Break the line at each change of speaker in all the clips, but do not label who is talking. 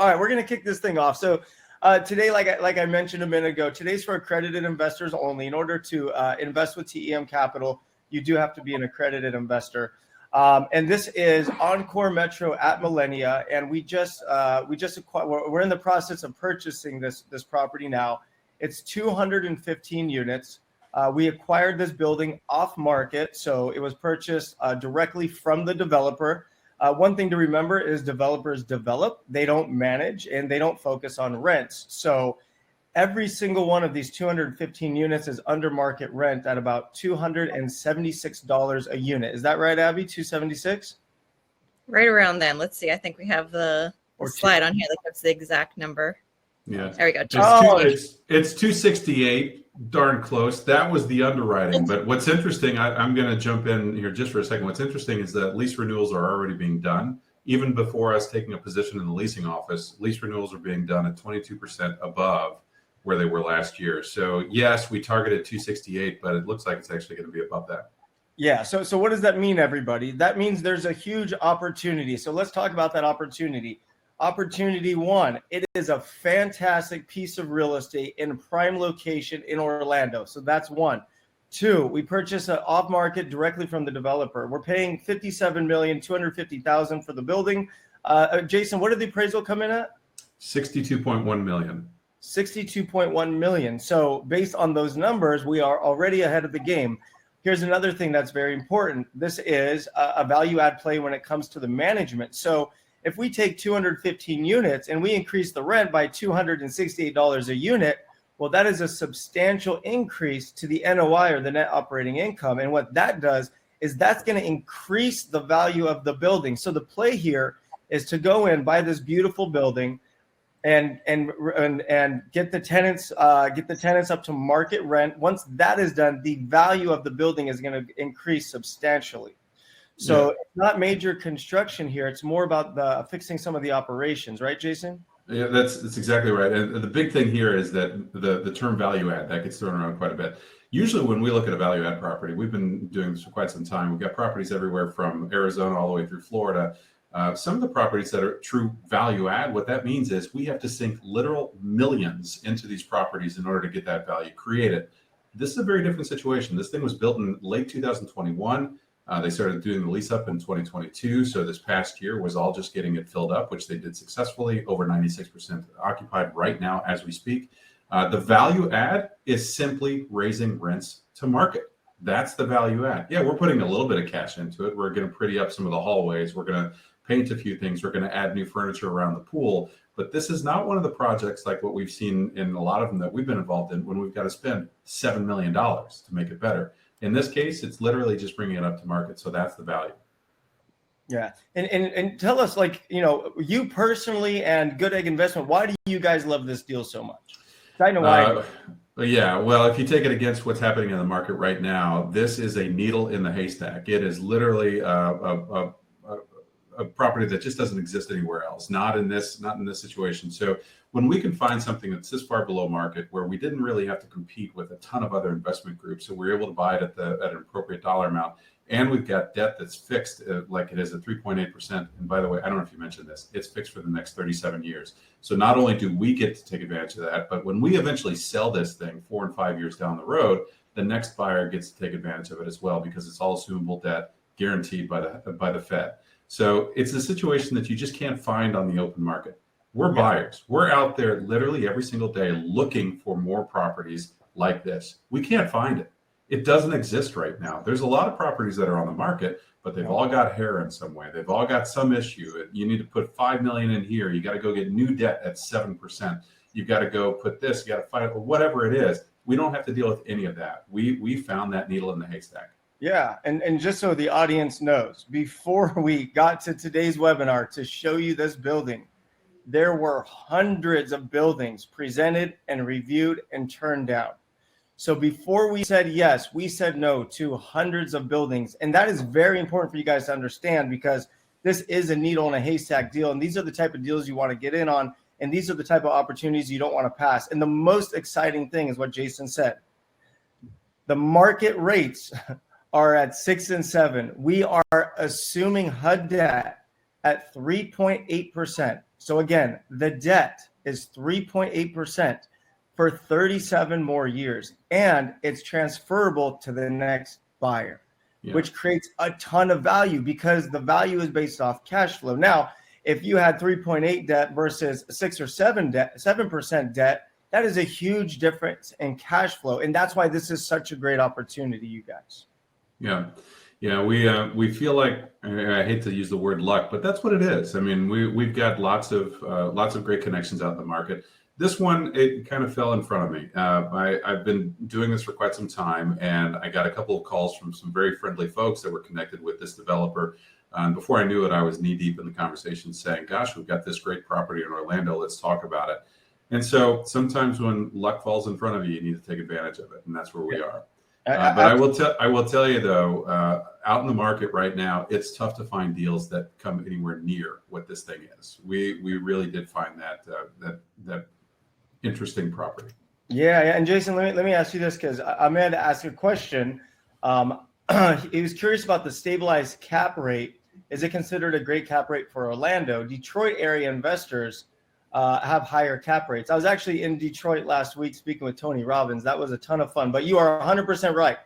All right, we're going to kick this thing off. So today, like I mentioned a minute ago, today's for accredited investors only. In order to invest with TEM Capital, you do have to be an accredited investor. And this is Encore Metro at Millenia, and we just acquired, we're in the process of purchasing this property now. It's 215 units. We acquired this building off market, so it was purchased directly from the developer. One thing to remember is developers develop, they don't manage, and they don't focus on rents. So every single one of these 215 units is under market rent at about $276 a unit. Is that right, Abby? 276?
Right around then. Let's see. I think we have the slide on here that gives the exact number.
Yeah.
There we go.
It's 268. Darn close. That was the underwriting. But what's interesting, I'm going to jump in here just for a second. What's interesting is that lease renewals are already being done. Even before us taking a position in the leasing office, lease renewals are being done at 22% above where they were last year. So yes, we targeted 268, but it looks like it's actually going to be above that.
Yeah. So what does that mean, everybody? That means there's a huge opportunity. So let's talk about that opportunity. Opportunity one, it is a fantastic piece of real estate in a prime location in Orlando. So that's one. Two, we purchased it off market directly from the developer. We're paying $57,250,000 for the building. Jason, what did the appraisal come in at?
62.1 million.
62.1 million. So based on those numbers, we are already ahead of the game. Here's another thing that's very important. This is a value add play when it comes to the management. So if we take 215 units and we increase the rent by $268 a unit, well, that is a substantial increase to the NOI, or the net operating income. And what that does is that's going to increase the value of the building. So the play here is to go in, buy this beautiful building, and get the tenants up to market rent. Once that is done, the value of the building is going to increase substantially. So It's not major construction here. It's more about fixing some of the operations, right, Jason?
Yeah, that's exactly right. And the big thing here is that the term value add, that gets thrown around quite a bit. Usually when we look at a value add property, we've been doing this for quite some time. We've got properties everywhere from Arizona all the way through Florida. Some of the properties that are true value add, what that means is we have to sink literal millions into these properties in order to get that value created. This is a very different situation. This thing was built in late 2021. They started doing the lease up in 2022. So this past year was all just getting it filled up, which they did successfully, over 96% occupied right now as we speak. The value add is simply raising rents to market. That's the value add. Yeah, we're putting a little bit of cash into it. We're going to pretty up some of the hallways. We're going to paint a few things. We're going to add new furniture around the pool. But this is not one of the projects like what we've seen in a lot of them that we've been involved in when we've got to spend $7 million to make it better. In this case, it's literally just bringing it up to market. So that's the value.
Yeah. And tell us, you personally and Good Egg Investment, why do you guys love this deal so much? I know why.
Yeah, well, if you take it against what's happening in the market right now, this is a needle in the haystack. It is literally a property that just doesn't exist anywhere else, not in this situation. So when we can find something that's this far below market, where we didn't really have to compete with a ton of other investment groups, so we're able to buy it at an appropriate dollar amount, and we've got debt that's fixed like it is at 3.8%. And by the way, I don't know if you mentioned this, it's fixed for the next 37 years. So not only do we get to take advantage of that, but when we eventually sell this thing 4 and 5 years down the road, the next buyer gets to take advantage of it as well, because it's all assumable debt guaranteed by the Fed. So it's a situation that you just can't find on the open market. We're buyers. We're out there literally every single day looking for more properties like this. We can't find it. It doesn't exist right now. There's a lot of properties that are on the market, but they've all got hair in some way. They've all got some issue. You need to put $5 million in here. You got to go get new debt at 7%. You've got to go put this. You got to fight whatever it is. We don't have to deal with any of that. We found that needle in the haystack.
Yeah, and just so the audience knows, before we got to today's webinar to show you this building, there were hundreds of buildings presented and reviewed and turned down. So before we said yes, we said no to hundreds of buildings. And that is very important for you guys to understand, because this is a needle in a haystack deal. And these are the type of deals you want to get in on. And these are the type of opportunities you don't want to pass. And the most exciting thing is what Jason said. The market rates are at 6 and 7. We are assuming HUD debt at 3.8%. So again, the debt is 3.8% for 37 more years, and it's transferable to the next buyer, which creates a ton of value because the value is based off cash flow. Now, if you had 3.8 debt versus 6 or 7% debt, that is a huge difference in cash flow, and that's why this is such a great opportunity, you guys.
Yeah, we feel like, I hate to use the word luck, but that's what it is. I mean, we've got lots of great connections out in the market. This one, it kind of fell in front of me. I've been doing this for quite some time, and I got a couple of calls from some very friendly folks that were connected with this developer. And before I knew it, I was knee deep in the conversation saying, gosh, we've got this great property in Orlando. Let's talk about it. And so sometimes when luck falls in front of you, you need to take advantage of it. And that's where we are. But I will tell you though, out in the market right now, it's tough to find deals that come anywhere near what this thing is. We really did find that interesting property.
Yeah, and Jason, let me ask you this, because Ahmed asked a question. He was curious about the stabilized cap rate. Is it considered a great cap rate for Orlando? Detroit area investors have higher cap rates. I was actually in Detroit last week speaking with Tony Robbins. That was a ton of fun. But you are 100% right.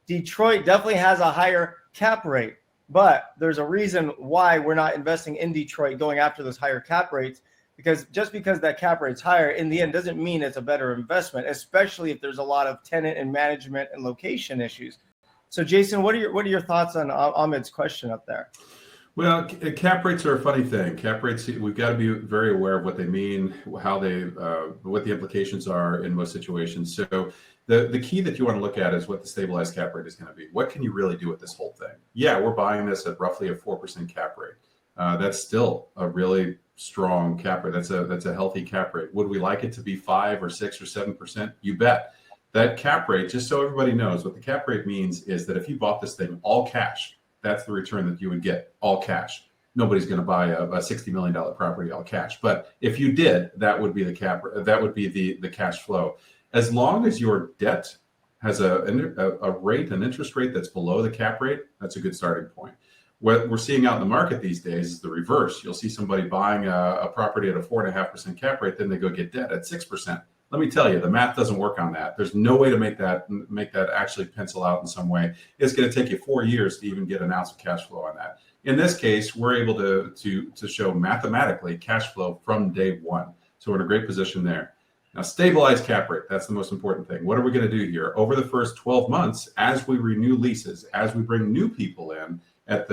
Detroit definitely has a higher cap rate, but there's a reason why we're not investing in Detroit, going after those higher cap rates. Because just because that cap rate's higher, in the end, doesn't mean it's a better investment, especially if there's a lot of tenant and management and location issues. So, Jason, what are your thoughts on Ahmed's question up there?
Well, cap rates are a funny thing. Cap rates, we've got to be very aware of what they mean, how they, what the implications are in most situations. So, the key that you want to look at is what the stabilized cap rate is going to be. What can you really do with this whole thing? Yeah, we're buying this at roughly a 4% cap rate. That's still a really strong cap rate. That's a healthy cap rate. Would we like it to be 5 or 6 or 7%? You bet. That cap rate, just so everybody knows, what the cap rate means is that if you bought this thing all cash, that's the return that you would get, all cash. Nobody's going to buy a $60 million property all cash. But if you did, that would be the cap. That would be the cash flow. As long as your debt has a rate, an interest rate that's below the cap rate, that's a good starting point. What we're seeing out in the market these days is the reverse. You'll see somebody buying a property at a 4.5% cap rate, then they go get debt at 6%. Let me tell you, the math doesn't work on that. There's no way to make that actually pencil out in some way. It's going to take you 4 years to even get an ounce of cash flow on that. In this case, we're able to show mathematically cash flow from day one. So we're in a great position there. Now, stabilized cap rate, that's the most important thing. What are we going to do here? Over the first 12 months, as we renew leases, as we bring new people in at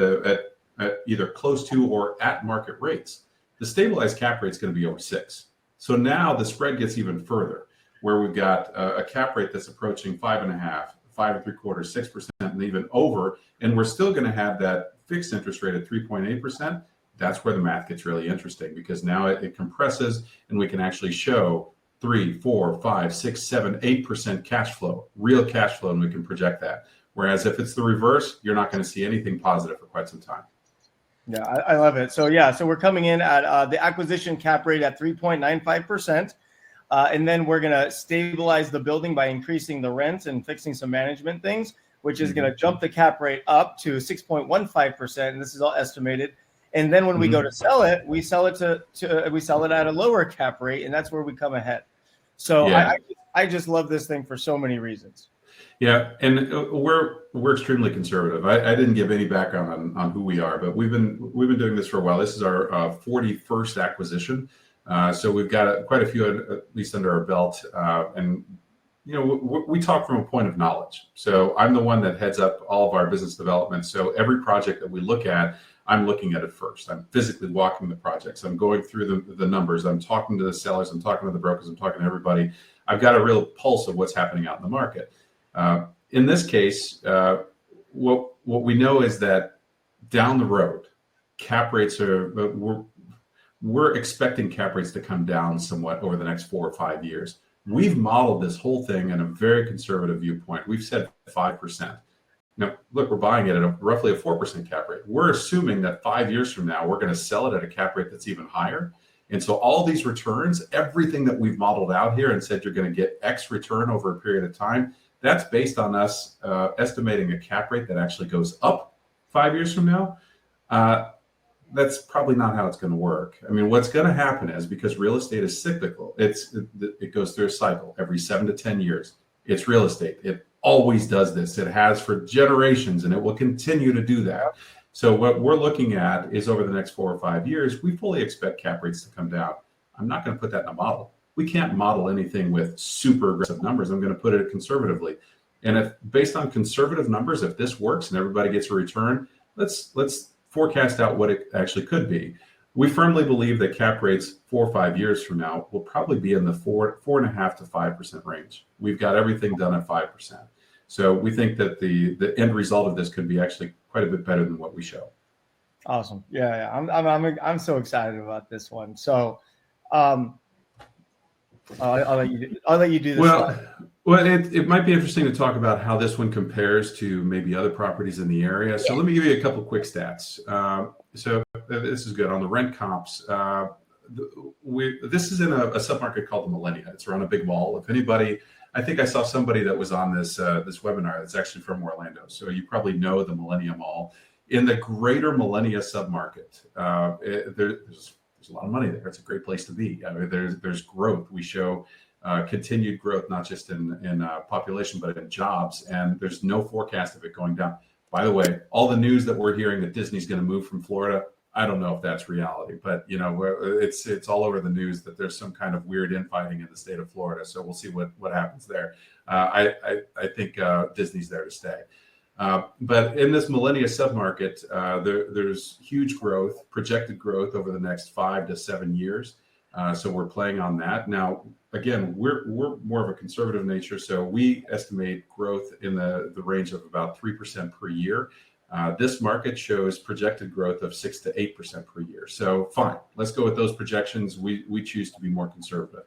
either close to or at market rates, the stabilized cap rate is going to be over 6. So now the spread gets even further, where we've got a cap rate that's approaching 5.5, 5.75, 6%, and even over, and we're still going to have that fixed interest rate at 3.8%. That's where the math gets really interesting, because now it compresses, and we can actually show 3, 4, 5, 6, 7, 8% cash flow, real cash flow, and we can project that. Whereas if it's the reverse, you're not going to see anything positive for quite some time.
Yeah, I love it. So we're coming in at the acquisition cap rate at 3.95%. And then we're going to stabilize the building by increasing the rents and fixing some management things, which is going to jump the cap rate up to 6.15%. And this is all estimated. And then when we go to sell it, we sell it at a lower cap rate, and that's where we come ahead. So yeah. I just love this thing for so many reasons.
Yeah, and we're extremely conservative. I didn't give any background on who we are, but we've been doing this for a while. This is our 41st acquisition, so we've got quite a few at least under our belt. And we talk from a point of knowledge. So I'm the one that heads up all of our business development. So every project that we look at, I'm looking at it first. I'm physically walking the projects. I'm going through the numbers. I'm talking to the sellers. I'm talking to the brokers. I'm talking to everybody. I've got a real pulse of what's happening out in the market. In this case, what we know is that down the road, cap rates we're expecting cap rates to come down somewhat over the next 4 or 5 years. We've modeled this whole thing in a very conservative viewpoint. We've said 5%. Now, look, we're buying it at roughly a 4% cap rate. We're assuming that 5 years from now, we're going to sell it at a cap rate that's even higher. And so all these returns, everything that we've modeled out here and said you're going to get X return over a period of time, that's based on us estimating a cap rate that actually goes up 5 years from now. that's probably not how it's going to work. I mean, what's going to happen is, because real estate is cyclical, it goes through a cycle every 7 to 10 years. It's real estate. It always does this. It has for generations, and it will continue to do that. So what we're looking at is, over the next 4 or 5 years, we fully expect cap rates to come down. I'm not going to put that in a model. We can't model anything with super aggressive numbers. I'm going to put it conservatively. And if based on conservative numbers, if this works and everybody gets a return, let's forecast out what it actually could be. We firmly believe that cap rates 4 or 5 years from now will probably be in the 4.5% to 5% range. We've got everything done at 5%. So we think that the end result of this could be actually quite a bit better than what we show.
Awesome. Yeah. I'm so excited about this one. So I'll let you do this.
Well, it might be interesting to talk about how this one compares to maybe other properties in the area. So let me give you a couple of quick stats. So this is good on the rent comps. This is in a submarket called the Millenia. It's around a big mall. If anybody, I think I saw somebody that was on this webinar that's actually from Orlando. So you probably know the Millenia Mall. In the greater Millenia submarket, there's a lot of money there. It's a great place to be. I mean, there's growth. We show continued growth, not just in population, but in jobs. And there's no forecast of it going down. By the way, all the news that we're hearing that Disney's going to move from Florida, I don't know if that's reality, but it's all over the news that there's some kind of weird infighting in the state of Florida. So we'll see what happens there. I think Disney's there to stay. But in this Millenia submarket, there's huge growth, projected growth over the next 5 to 7 years. So we're playing on that. Now, again, we're more of a conservative nature, so we estimate growth in the range of about 3% per year. This market shows projected growth of 6 to 8% per year. So fine, let's go with those projections. We choose to be more conservative.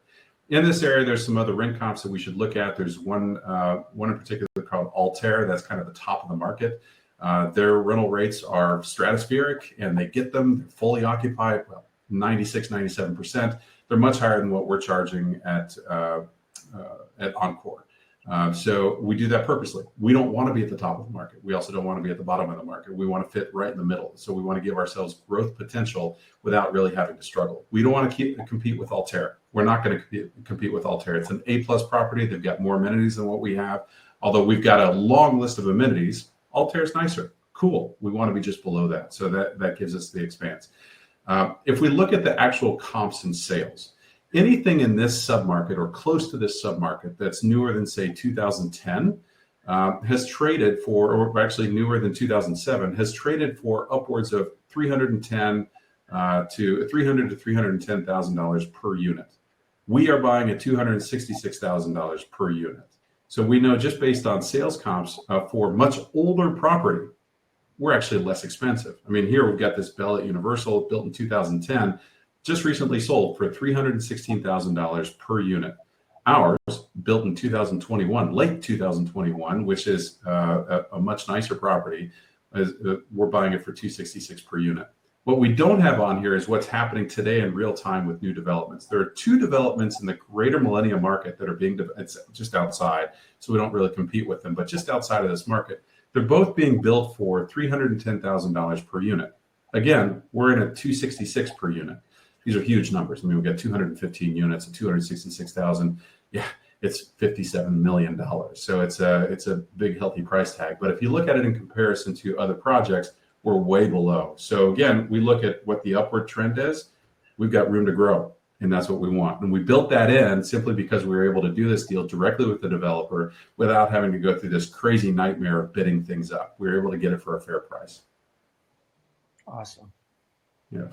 In this area, there's some other rent comps that we should look at. There's one in particular called Altair. That's kind of the top of the market. Their rental rates are stratospheric, and they get them fully occupied. Well, 96, 97%. They're much higher than what we're charging at Encore. So we do that purposely. We don't want to be at the top of the market. We also don't want to be at the bottom of the market. We want to fit right in the middle. So we want to give ourselves growth potential without really having to struggle. We don't want to compete with Altair. We're not going to compete with Altair. It's an A+ property. They've got more amenities than what we have. Although we've got a long list of amenities, Altair's nicer. Cool. We want to be just below that. So that gives us the expanse. If we look at the actual comps and sales, anything in this submarket or close to this submarket that's newer than, say, 2010 has traded for, or actually newer than 2007, has traded for upwards of $310,000 to $310,000 per unit. We are buying at $266,000 per unit. So we know, just based on sales comps for much older property, we're actually less expensive. I mean, here we've got this Bell at Universal, built in 2010, just recently sold for $316,000 per unit. Ours, built in 2021, late 2021, which is a much nicer property, we're buying it for $266,000 per unit. What we don't have on here is what's happening today in real time with new developments. There are 2 developments in the greater Millenia market that are it's just outside, so we don't really compete with them, but just outside of this market. They're both being built for $310,000 per unit. Again, we're in at $266,000 per unit. These are huge numbers. I mean, we've got 215 units at $266,000. Yeah, it's $57 million. So it's a big, healthy price tag. But if you look at it in comparison to other projects, we're way below. So again, we look at what the upward trend is. We've got room to grow, and that's what we want. And we built that in simply because we were able to do this deal directly with the developer without having to go through this crazy nightmare of bidding things up. We were able to get it for a fair price.
Awesome.
Yeah.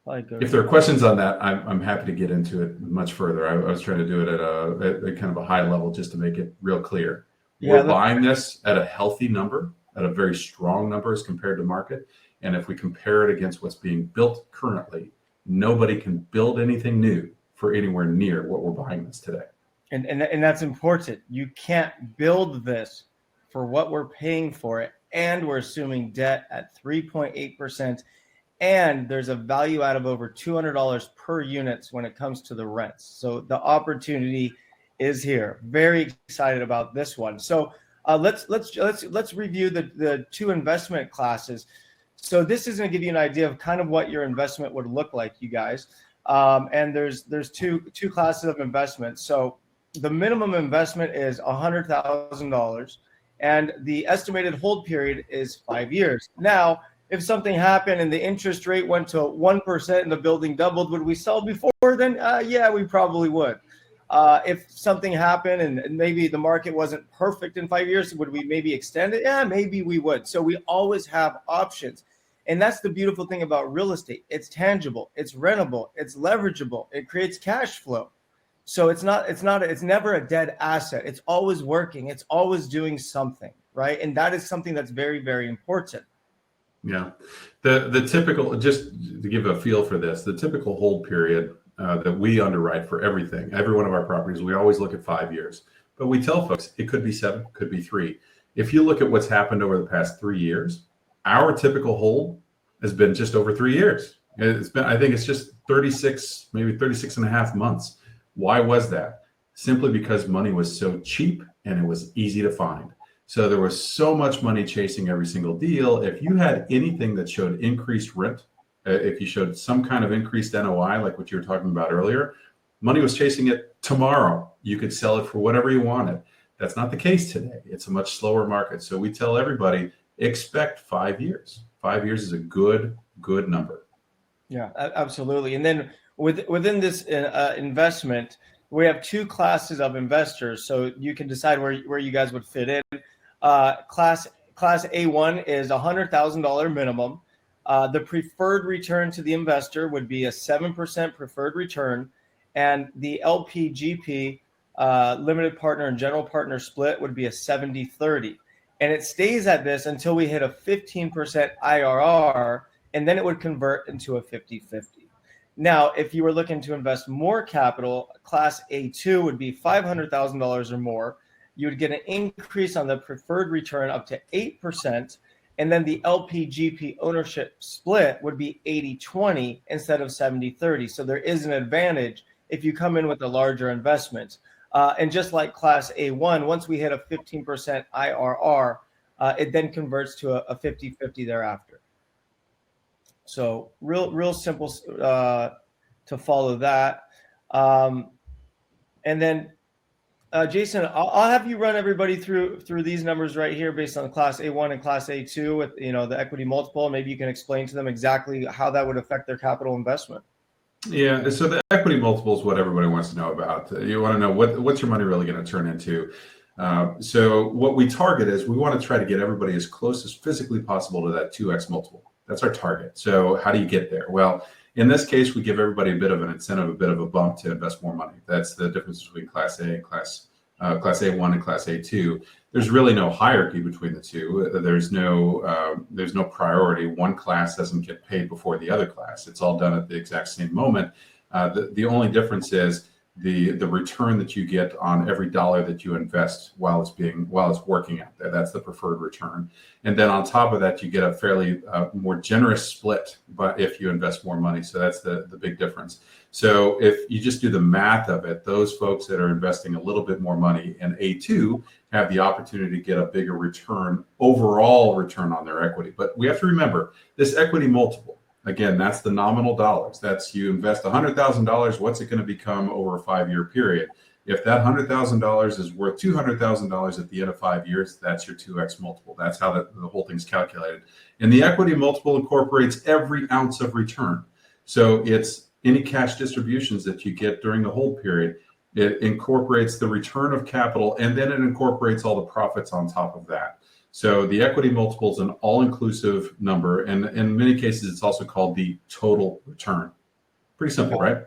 If there are questions on that, I'm happy to get into it much further. I was trying to do it at a kind of a high level just to make it real clear. We're buying this at a healthy number, at a very strong number as compared to market. And if we compare it against what's being built currently, nobody can build anything new for anywhere near what we're buying this today.
And that's important. You can't build this for what we're paying for it, and we're assuming debt at 3.8%. And there's a value add of over $200 per unit when it comes to the rents. So the opportunity is here. Very excited about this one. So Let's review the two investment classes. So this is going to give you an idea of kind of what your investment would look like, you guys. And there's two classes of investment. So the minimum investment is $100,000, and the estimated hold period is 5 years. Now, if something happened and the interest rate went to 1% and the building doubled, would we sell before then? Yeah, we probably would. If something happened and maybe the market wasn't perfect in 5 years, would we maybe extend it? Yeah, maybe we would. So we always have options. And that's the beautiful thing about real estate. It's tangible, it's rentable, it's leverageable, it creates cash flow. So it's never a dead asset. It's always working. It's always doing something, right? And that is something that's very, very important.
Yeah. The typical, just to give a feel for this, the typical hold period that we underwrite for everything, every one of our properties, we always look at 5 years. But we tell folks it could be 7, could be 3. If you look at what's happened over the past 3 years, our typical hold has been just over 3 years. It's been, I think it's just 36, maybe 36 and a half months. Why was that? Simply because money was so cheap and it was easy to find. So there was so much money chasing every single deal. If you had anything that showed increased rent, if you showed some kind of increased NOI, like what you were talking about earlier, money was chasing it tomorrow. You could sell it for whatever you wanted. That's not the case today. It's a much slower market. So we tell everybody, expect 5 years. 5 years is a good number.
Yeah, absolutely. And then within this investment, we have two classes of investors. So you can decide where you guys would fit in. Class A1 is $100,000 minimum. The preferred return to the investor would be a 7% preferred return, and the LPGP limited partner and general partner split would be a 70-30. And it stays at this until we hit a 15% IRR, and then it would convert into a 50-50. Now, if you were looking to invest more capital, Class A2 would be $500,000 or more. You would get an increase on the preferred return up to 8%, and then the LPGP ownership split would be 80-20 instead of 70-30. So there is an advantage if you come in with a larger investment. And just like Class A1, once we hit a 15% IRR, it then converts to a 50-50 thereafter. So real simple to follow that. And then Jason, I'll have you run everybody through these numbers right here based on Class A1 and Class A2 with the equity multiple. Maybe you can explain to them exactly how that would affect their capital investment.
Yeah, so the equity multiple is what everybody wants to know about. You want to know what's your money really going to turn into. So what we target is we want to try to get everybody as close as physically possible to that 2x multiple. That's our target. So how do you get there? Well, in this case, we give everybody a bit of an incentive, a bit of a bump to invest more money. That's the difference between Class A and Class A1 and Class A2. There's really no hierarchy between the two. There's no priority. One class doesn't get paid before the other class. It's all done at the exact same moment. The only difference is the return that you get on every dollar that you invest while it's working out there. That's the preferred return. And then on top of that, you get a fairly more generous split, but if you invest more money. So that's the big difference. So if you just do the math of it, those folks that are investing a little bit more money in A2 have the opportunity to get a bigger return, overall return on their equity. But we have to remember this equity multiple. Again, that's the nominal dollars. That's you invest $100,000. What's it going to become over a 5-year period? If that $100,000 is worth $200,000 at the end of 5 years, that's your 2x multiple. That's how the whole thing's calculated. And the equity multiple incorporates every ounce of return. So it's any cash distributions that you get during the hold period. It incorporates the return of capital, and then it incorporates all the profits on top of that. So the equity multiple is an all-inclusive number, and in many cases, it's also called the total return. Pretty simple, right?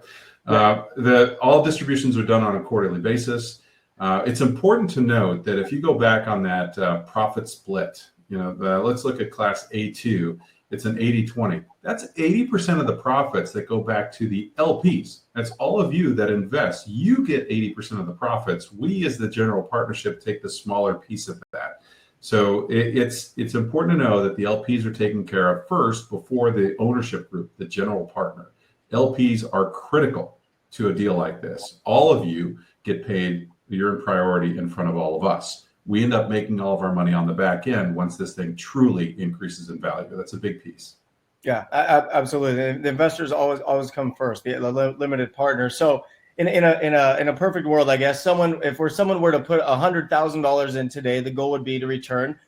All distributions are done on a quarterly basis. It's important to note that if you go back on that profit split, let's look at Class A2. It's an 80-20. That's 80% of the profits that go back to the LPs. That's all of you that invest. You get 80% of the profits. We, as the general partnership, take the smaller piece of that. So it's important to know that the LPs are taken care of first before the ownership group, the general partner. LPs are critical to a deal like this. All of you get paid. You're in priority in front of all of us. We end up making all of our money on the back end once this thing truly increases in value. That's a big piece.
Yeah, absolutely. The investors always come first, the limited partner. So in a perfect world, I guess if someone were to put $100,000 in today, the goal would be to return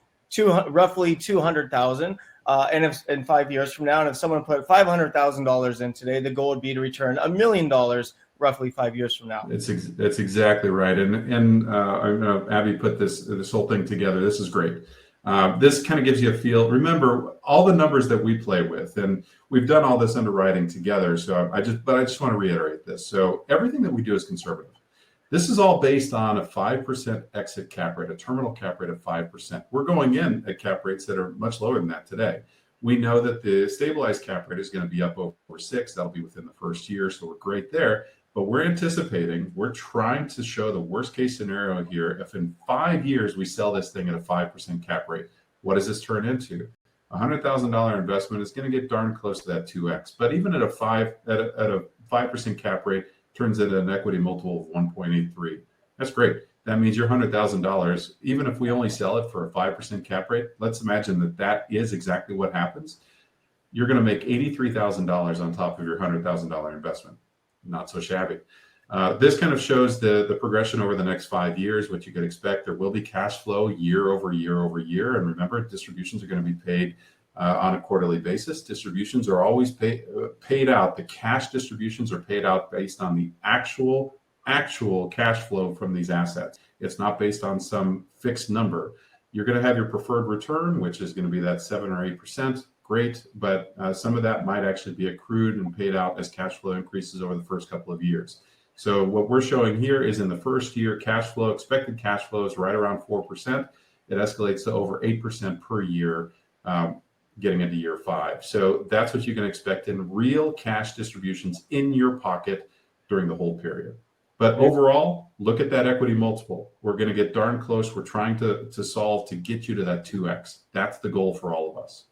roughly 200,000. And if in 5 years from now, and if someone put $500,000 in today, the goal would be to return $1 million roughly 5 years from now.
That's exactly right. And Abby put this whole thing together. This is great. This kind of gives you a feel. Remember all the numbers that we play with, and we've done all this underwriting together. So I just want to reiterate this. So everything that we do is conservative. This is all based on a 5% exit cap rate, a terminal cap rate of 5%. We're going in at cap rates that are much lower than that today. We know that the stabilized cap rate is going to be up over 6. That'll be within the first year. So we're great there. But we're trying to show the worst case scenario here. If in 5 years we sell this thing at a 5% cap rate, what does this turn into? $100,000 investment is going to get darn close to that 2x. But even at a 5% cap rate, turns into an equity multiple of 1.83. That's great. That means your $100,000, even if we only sell it for a 5% cap rate, let's imagine that is exactly what happens. You're going to make $83,000 on top of your $100,000 investment. Not so shabby. This kind of shows the progression over the next 5 years, what you could expect. There will be cash flow year over year over year. And remember, distributions are going to be paid on a quarterly basis. Distributions are always paid out. The cash distributions are paid out based on the actual cash flow from these assets. It's not based on some fixed number. You're going to have your preferred return, which is going to be that 7 or 8%. Great, but some of that might actually be accrued and paid out as cash flow increases over the first couple of years. So what we're showing here is in the first year, expected cash flow is right around 4%. It escalates to over 8% per year, getting into year 5. So that's what you can expect in real cash distributions in your pocket during the whole period. But overall, look at that equity multiple. We're going to get darn close. We're trying to solve to get you to that 2x. That's the goal for all of us.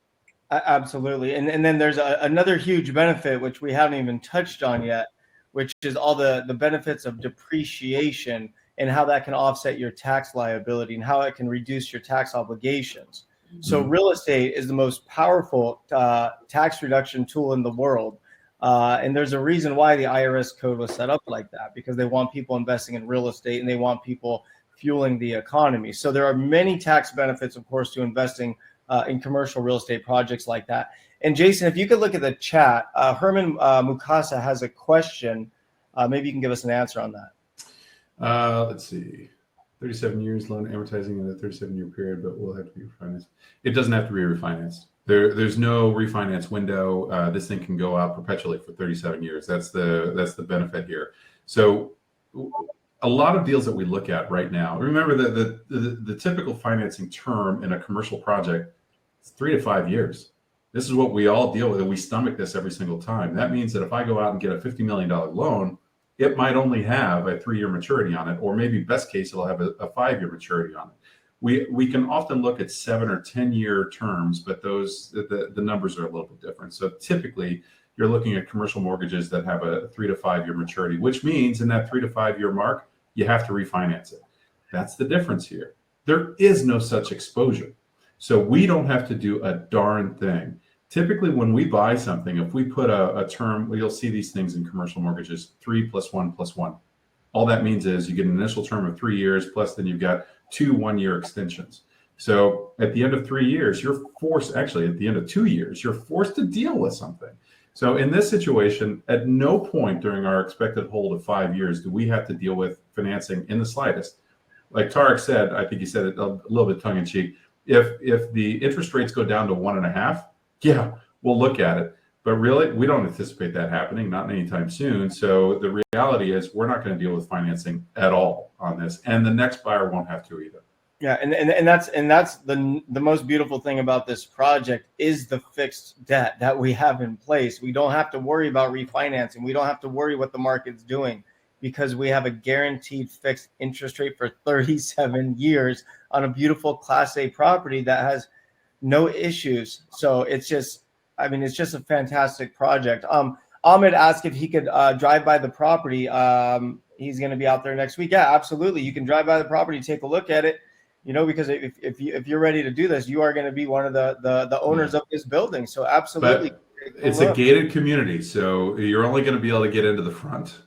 Absolutely. And then there's another huge benefit, which we haven't even touched on yet, which is all the benefits of depreciation and how that can offset your tax liability and how it can reduce your tax obligations. So real estate is the most powerful tax reduction tool in the world. And there's a reason why the IRS code was set up like that, because they want people investing in real estate and they want people fueling the economy. So there are many tax benefits, of course, to investing in commercial real estate projects like that. And Jason, if you could look at the chat, Herman Mukasa has a question. Maybe you can give us an answer on that.
Let's see. 37 years loan amortizing in a 37-year period, but will have to be refinanced. It doesn't have to be refinanced. There's no refinance window. This thing can go out perpetually for 37 years. That's the benefit here. So a lot of deals that we look at right now, remember that the typical financing term in a commercial project is 3 to 5 years. This is what we all deal with, and we stomach this every single time. That means that if I go out and get a $50 million loan, it might only have a 3-year maturity on it, or maybe best case, it'll have a 5-year maturity on it. We can often look at 7 or 10-year terms, but the numbers are a little bit different. So typically, you're looking at commercial mortgages that have a 3 to 5 year maturity, which means in that 3 to 5 year mark, you have to refinance it. That's the difference here. There is no such exposure. So we don't have to do a darn thing. Typically, when we buy something, if we put a term, you'll see these things in commercial mortgages, 3 + 1 + 1. All that means is you get an initial term of 3 years, plus then you've got 2 1-year extensions. So at the end of 3 years, you're forced, actually at the end of 2 years, you're forced to deal with something. So in this situation, at no point during our expected hold of 5 years do we have to deal with financing in the slightest. Like Tarek said, I think he said it a little bit tongue in cheek. If the interest rates go down to 1.5, yeah, we'll look at it. But really, we don't anticipate that happening, not anytime soon. So the reality is we're not going to deal with financing at all on this. And the next buyer won't have to either.
Yeah, and that's the most beautiful thing about this project is the fixed debt that we have in place. We don't have to worry about refinancing. We don't have to worry what the market's doing because we have a guaranteed fixed interest rate for 37 years on a beautiful Class A property that has no issues. So it's just a fantastic project. Ahmed asked if he could drive by the property. He's going to be out there next week. Yeah, absolutely. You can drive by the property, take a look at it. because if you're ready to do this, you are going to be one of the owners of this building. So absolutely.
But it's a gated community, so you're only going to be able to get into the front.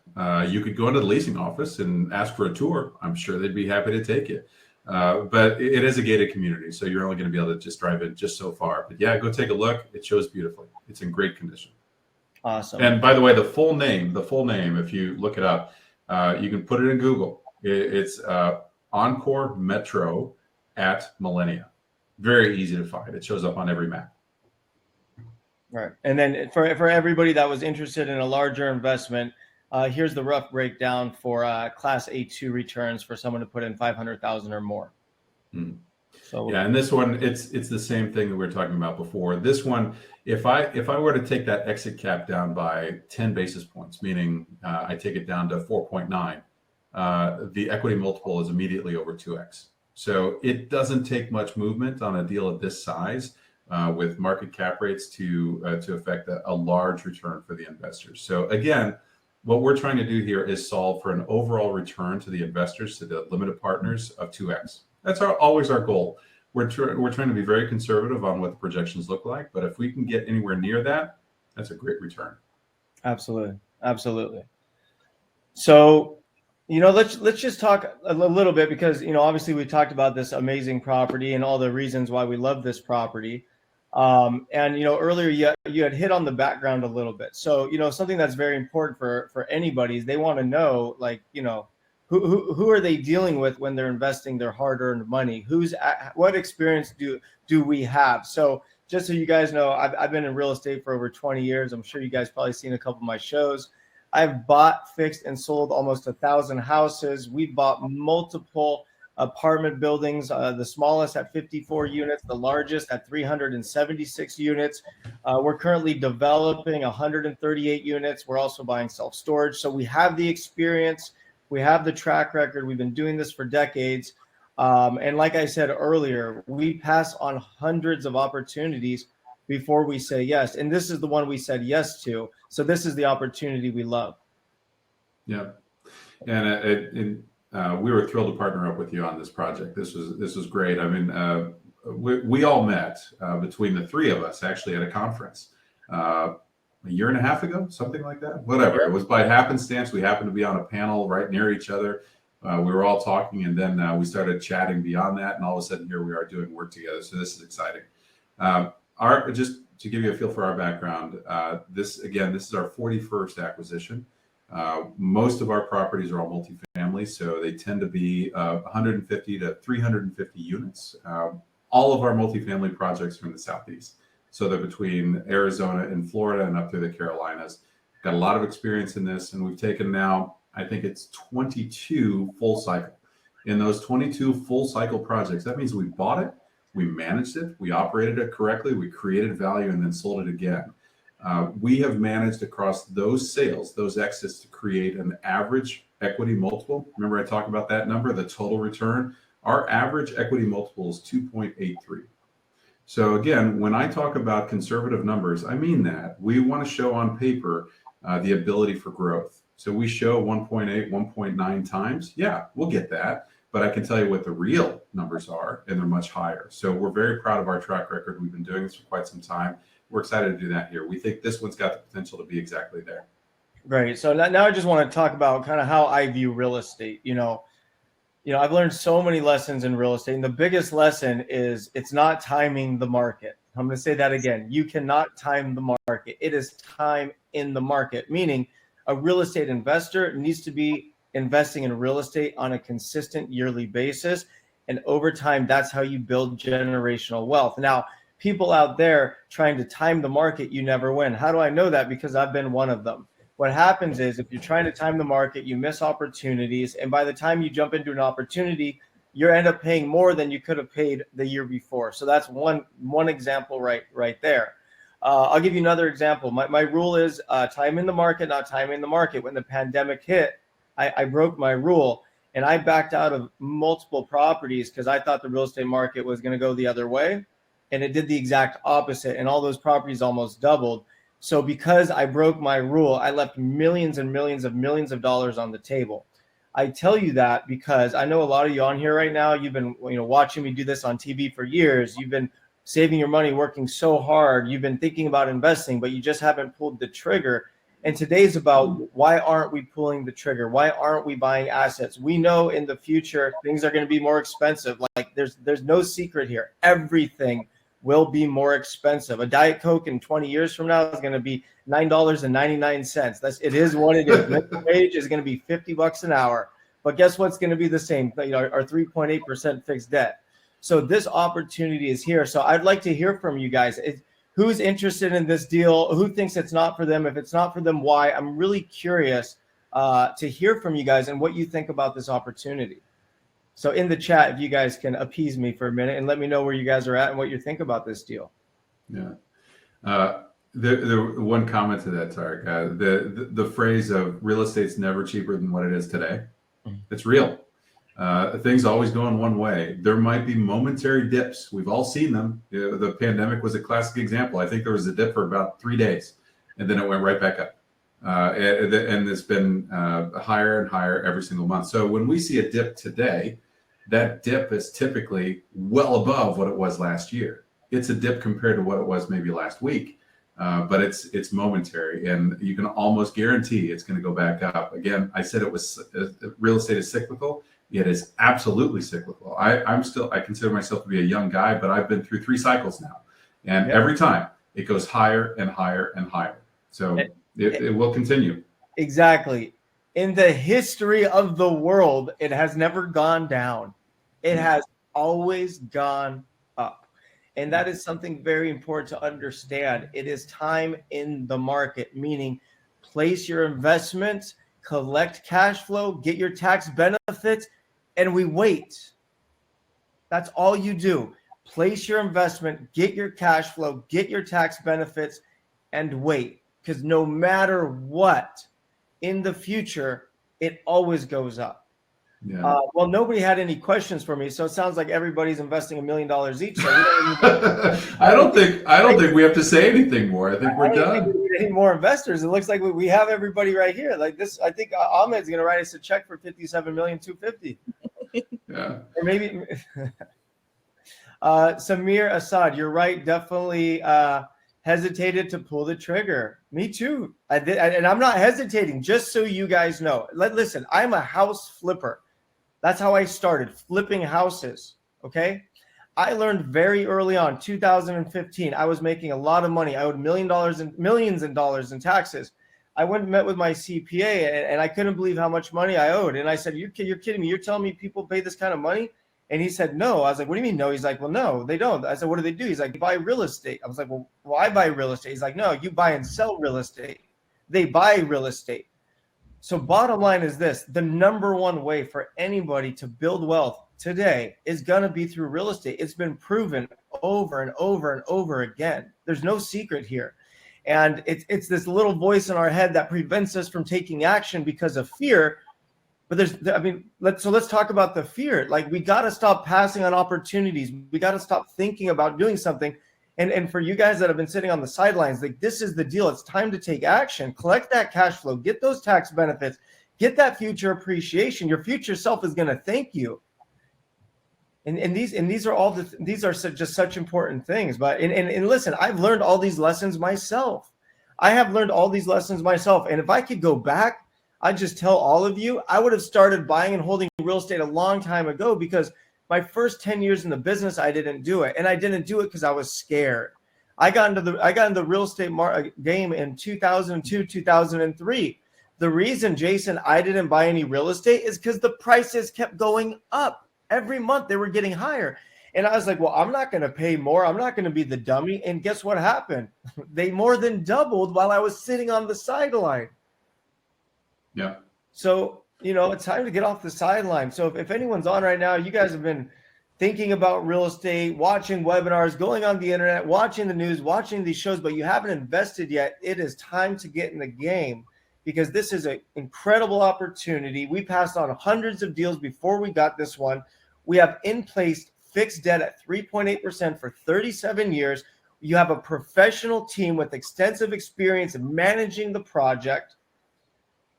You could go into the leasing office and ask for a tour. I'm sure they'd be happy to take you. But it is a gated community, so you're only going to be able to just drive in just so far. But yeah, go take a look. It shows beautifully. It's in great condition.
Awesome.
And by the way, the full name, if you look it up, you can put it in Google. It's Encore Metro at Millenia. Very easy to find. It shows up on every map.
Right. And then for everybody that was interested in a larger investment, here's the rough breakdown for Class A2 returns for someone to put in 500,000 or more. So
yeah, and this one, it's the same thing that we were talking about before. This one, if I were to take that exit cap down by 10 basis points, meaning I take it down to 4.9, the equity multiple is immediately over 2x. So it doesn't take much movement on a deal of this size with market cap rates to affect a large return for the investors. So again, what we're trying to do here is solve for an overall return to the investors, to the limited partners, of 2x. That's always our goal. We're trying to be very conservative on what the projections look like, but if we can get anywhere near that, that's a great return.
Absolutely. So, let's just talk a little bit, because obviously we talked about this amazing property and all the reasons why we love this property. And earlier you had hit on the background a little bit. So something that's very important for anybody is they want to know, like, who are they dealing with when they're investing their hard-earned money? What experience do we have? So just so you guys know, I've been in real estate for over 20 years. I'm sure you guys probably seen a couple of my shows. I've bought, fixed, and sold almost 1,000 houses. We've bought multiple apartment buildings, the smallest at 54 units, the largest at 376 units. We're currently developing 138 units. We're also buying self-storage. So we have the experience. We have the track record. We've been doing this for decades. And like I said earlier, we pass on hundreds of opportunities before we say yes. And this is the one we said yes to. So this is the opportunity we love.
Yeah. And we were thrilled to partner up with you on this project. This was great. I mean, we all met between the three of us actually at a conference a year and a half ago, something like that. Whatever. It was by happenstance. We happened to be on a panel right near each other. We were all talking, and then we started chatting beyond that. And all of a sudden, here we are doing work together. So this is exciting. Just to give you a feel for our background, this is our 41st acquisition. Most of our properties are all multifamily, so they tend to be 150 to 350 units. All of our multifamily projects are in the Southeast. So they're between Arizona and Florida and up through the Carolinas. Got a lot of experience in this, and we've taken now, I think it's 22 full cycle. In those 22 full cycle projects, that means we bought it, we managed it, we operated it correctly, we created value, and then sold it again. We have managed across those sales, those exits, to create an average equity multiple. Remember I talked about that number, the total return? Our average equity multiple is 2.83. So again, when I talk about conservative numbers, I mean that. We want to show on paper the ability for growth. So we show 1.8, 1.9 times. Yeah, we'll get that. But I can tell you what the real numbers are, and they're much higher. So we're very proud of our track record. We've been doing this for quite some time. We're excited to do that here. We think this one's got the potential to be exactly there.
Great. So now I just want to talk about kind of how I view real estate. I've learned so many lessons in real estate, and the biggest lesson is it's not timing the market. I'm going to say that again. You cannot time the market. It is time in the market, meaning a real estate investor needs to be investing in real estate on a consistent yearly basis. And over time, that's how you build generational wealth. Now, people out there trying to time the market, you never win. How do I know that? Because I've been one of them. What happens is if you're trying to time the market, you miss opportunities. And by the time you jump into an opportunity, you end up paying more than you could have paid the year before. So that's one example right there. I'll give you another example. My rule is time in the market, not time in the market. When the pandemic hit, I broke my rule and I backed out of multiple properties because I thought the real estate market was going to go the other way. And it did the exact opposite. And all those properties almost doubled. So because I broke my rule, I left millions and millions of dollars on the table. I tell you that because I know a lot of you on here right now, you've been, watching me do this on TV for years. You've been saving your money, working so hard. You've been thinking about investing, but you just haven't pulled the trigger. And today's about why aren't we pulling the trigger? Why aren't we buying assets? We know in the future things are going to be more expensive. Like there's no secret here. Everything will be more expensive. A Diet Coke in 20 years from now is going to be $9.99. It is what it is. Minimum wage is going to be $50 an hour. But guess what's going to be the same? Our 3.8% fixed debt. So this opportunity is here. So I'd like to hear from you guys. Who's interested in this deal? Who thinks it's not for them? If it's not for them, why? I'm really curious to hear from you guys and what you think about this opportunity. So in the chat, if you guys can appease me for a minute and let me know where you guys are at and what you think about this deal.
Yeah. The one comment to that, Tarek, the phrase of real estate's never cheaper than what it is today. It's real. Things always go in one way. There might be momentary dips. We've all seen them. The pandemic was a classic example. I think there was a dip for about 3 days, and then it went right back up. And it's been higher and higher every single month. So when we see a dip today, that dip is typically well above what it was last year. It's a dip compared to what it was maybe last week, but it's momentary, and you can almost guarantee it's going to go back up. Again, I said it was real estate is cyclical. It is absolutely cyclical. I consider myself to be a young guy, but I've been through 3 cycles now, and every time it goes higher and higher and higher. So it will continue.
Exactly. In the history of the world, it has never gone down. It has always gone up. And that is something very important to understand. It is time in the market, meaning place your investments, collect cash flow, get your tax benefits, and we wait. That's all you do. Place your investment, get your cash flow, get your tax benefits, and wait. Because no matter what, in the future, it always goes up.
Yeah.
Well, nobody had any questions for me, so it sounds like everybody's investing $1 million each. So
I don't think we have to say anything more. I think we're done.
Think we need more investors. It looks like we have everybody right here. Like this, I think Ahmed's going to write us a check for $57,250,000.
Yeah.
Or maybe Samir Assad, you're right. Definitely hesitated to pull the trigger. Me too. I did, and I'm not hesitating. Just so you guys know. Listen, I'm a house flipper. That's how I started flipping houses. Okay. I learned very early on, 2015. I was making a lot of money. I owed millions in dollars in taxes. I went and met with my CPA, and I couldn't believe how much money I owed. And I said, "You're kidding me? You're telling me people pay this kind of money?" And he said, "No." I was like, "What do you mean no?" He's like, "Well, no, they don't." I said, "What do they do?" He's like, "Buy real estate." I was like, well, I buy real estate." He's like, "No, you buy and sell real estate. They buy real estate." So bottom line is this: the number one way for anybody to build wealth today is going to be through real estate. It's been proven over and over and over again. There's no secret here. And it's this little voice in our head that prevents us from taking action because of fear. But let's talk about the fear. Like, we got to stop passing on opportunities. We got to stop thinking about doing something. And for you guys that have been sitting on the sidelines, like, this is the deal. It's time to take action. Collect that cash flow. Get those tax benefits. Get that future appreciation. Your future self is going to thank you. And these are just such important things. But and listen, I've learned all these lessons myself. I have learned all these lessons myself. And if I could go back, I'd just tell all of you, I would have started buying and holding real estate a long time ago, because my first 10 years in the business, I didn't do it. And I didn't do it because I was scared. I got into the real estate game in 2002, 2003. The reason, Jason, I didn't buy any real estate is because the prices kept going up. Every month they were getting higher. And I was like, well, I'm not going to pay more. I'm not going to be the dummy. And guess what happened? They more than doubled while I was sitting on the sideline.
Yeah.
So, it's time to get off the sideline. So if anyone's on right now, you guys have been thinking about real estate, watching webinars, going on the internet, watching the news, watching these shows, but you haven't invested yet, it is time to get in the game, because this is an incredible opportunity. We passed on hundreds of deals before we got this one. We have in place fixed debt at 3.8% for 37 years. You have a professional team with extensive experience in managing the project.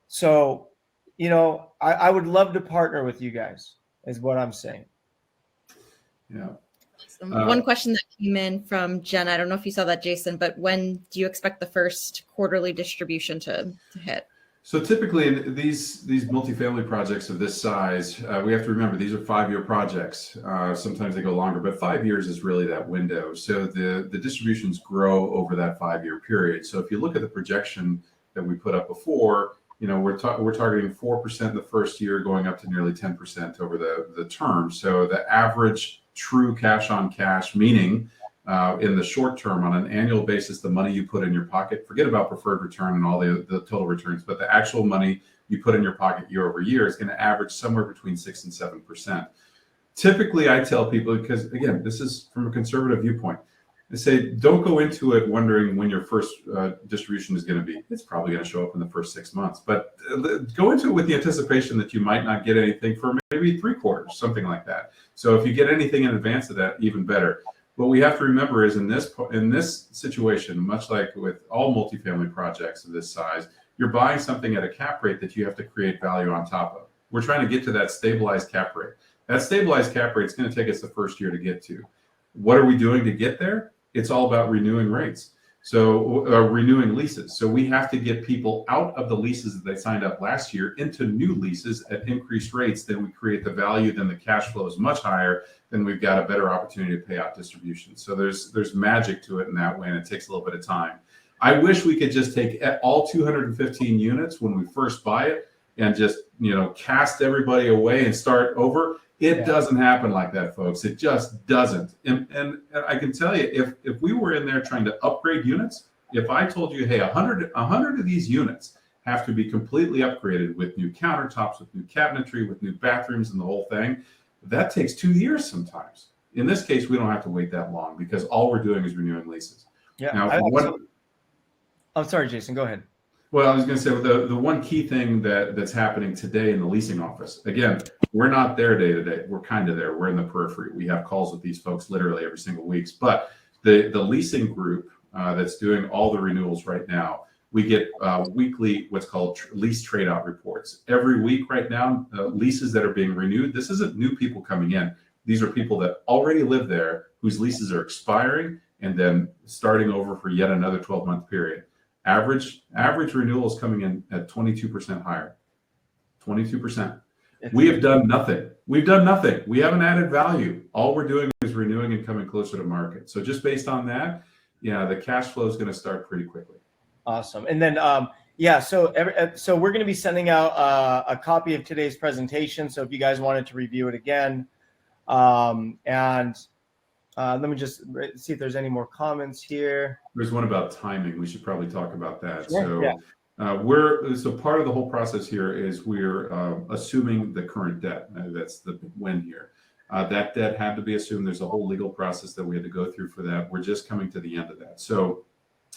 So I would love to partner with you guys, is what I'm saying.
Yeah.
One question that came in from Jen, I don't know if you saw that, Jason, but when do you expect the first quarterly distribution to hit?
So typically in these multifamily projects of this size, we have to remember these are 5-year projects. Sometimes they go longer, but 5 years is really that window. So the distributions grow over that 5-year period. So if you look at the projection that we put up before, we're targeting 4% in the first year, going up to nearly 10% over the term. So the average true cash on cash, meaning in the short term, on an annual basis, the money you put in your pocket, forget about preferred return and all the total returns, but the actual money you put in your pocket year over year is going to average somewhere between 6 and 7%. Typically, I tell people, because again, this is from a conservative viewpoint, I say, don't go into it wondering when your first distribution is going to be. It's probably going to show up in the first 6 months, but go into it with the anticipation that you might not get anything for maybe 3 quarters, something like that. So if you get anything in advance of that, even better. What we have to remember is in this situation, much like with all multifamily projects of this size, you're buying something at a cap rate that you have to create value on top of. We're trying to get to that stabilized cap rate. That stabilized cap rate is going to take us the first year to get to. What are we doing to get there? It's all about renewing rates. So renewing leases. So we have to get people out of the leases that they signed up last year into new leases at increased rates. Then we create the value. Then the cash flow is much higher. Then we've got a better opportunity to pay out distributions. So there's magic to it in that way, and it takes a little bit of time. I wish we could just take all 215 units when we first buy it and just cast everybody away and start over. It doesn't happen like that, folks. It just doesn't. And I can tell you, if we were in there trying to upgrade units, if I told you, hey, 100 of these units have to be completely upgraded with new countertops, with new cabinetry, with new bathrooms and the whole thing, that takes 2 years sometimes. In this case, we don't have to wait that long because all we're doing is renewing leases.
Yeah.
Now,
I'm sorry, Jason, go ahead.
Well, I was going to say the one key thing that's happening today in the leasing office, again, we're not there day to day. We're kind of there. We're in the periphery. We have calls with these folks literally every single week. But the leasing group that's doing all the renewals right now, we get weekly what's called lease trade-out reports. Every week right now, leases that are being renewed, this isn't new people coming in. These are people that already live there whose leases are expiring and then starting over for yet another 12-month period. Average renewal is coming in at 22% higher. 22%. We have done nothing. We've done nothing. We haven't added value. All we're doing is renewing and coming closer to market. So just based on that, the cash flow is going to start pretty quickly.
Awesome. And then, so we're going to be sending out a copy of today's presentation. So if you guys wanted to review it again, let me just see if there's any more comments here.
There's one about timing. We should probably talk about that.
Sure,
So part of the whole process here is we're assuming the current debt. That's the big win here. That debt had to be assumed. There's a whole legal process that we had to go through for that. We're just coming to the end of that. So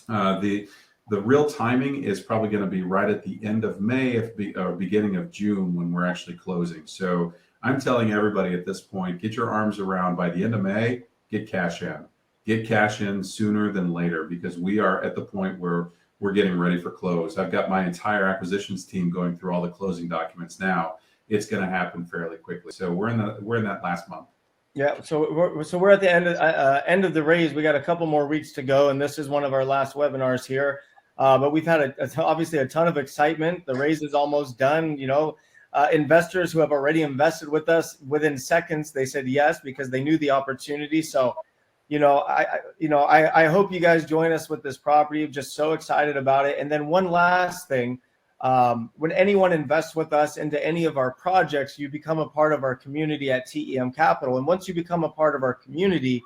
the real timing is probably going to be right at the end of May, or beginning of June when we're actually closing. So I'm telling everybody at this point, get your arms around by the end of May, get cash in. Get cash in sooner than later because we are at the point where we're getting ready for close. I've got my entire acquisitions team going through all the closing documents now. It's going to happen fairly quickly. So we're in that last month.
Yeah. So we're at the end of the raise. We got a couple more weeks to go, and this is one of our last webinars here. But we've had obviously a ton of excitement. The raise is almost done. Investors who have already invested with us within seconds, they said yes because they knew the opportunity. So, I hope you guys join us with this property. I'm just so excited about it. And then one last thing, when anyone invests with us into any of our projects, you become a part of our community at TEM Capital. And once you become a part of our community,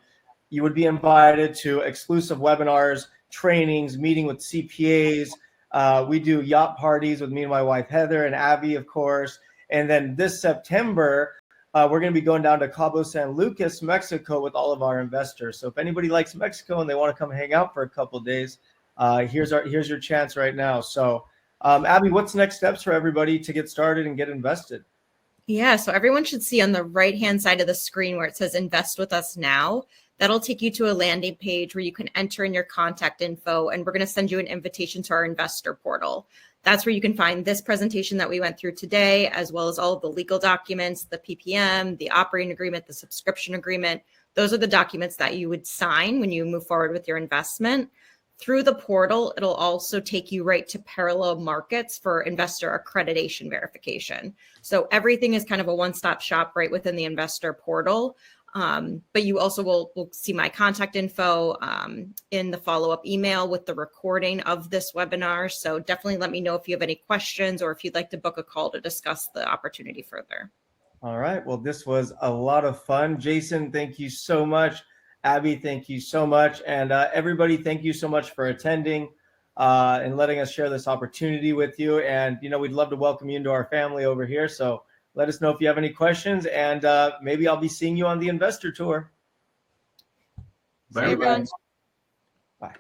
you would be invited to exclusive webinars, trainings, meeting with CPAs. We do yacht parties with me and my wife, Heather, and Abby, of course. And then this September, we're going to be going down to Cabo San Lucas, Mexico with all of our investors. So if anybody likes Mexico and they want to come hang out for a couple of days, here's your chance right now. So Abby, what's next steps for everybody to get started and get invested?
Yeah, so everyone should see on the right-hand side of the screen where it says invest with us now. That'll take you to a landing page where you can enter in your contact info, and we're going to send you an invitation to our investor portal. That's where you can find this presentation that we went through today, as well as all of the legal documents, the PPM, the operating agreement, the subscription agreement. Those are the documents that you would sign when you move forward with your investment. Through the portal, it'll also take you right to parallel markets for investor accreditation verification. So everything is kind of a one-stop shop right within the investor portal. But you also will see my contact info in the follow-up email with the recording of this webinar. So definitely let me know if you have any questions or if you'd like to book a call to discuss the opportunity further.
All right. Well, this was a lot of fun. Jason, thank you so much. Abby, thank you so much. And everybody, thank you so much for attending and letting us share this opportunity with you. And, we'd love to welcome you into our family over here. So let us know if you have any questions, and maybe I'll be seeing you on the investor tour.
Bye,
See you, everyone.
Bye.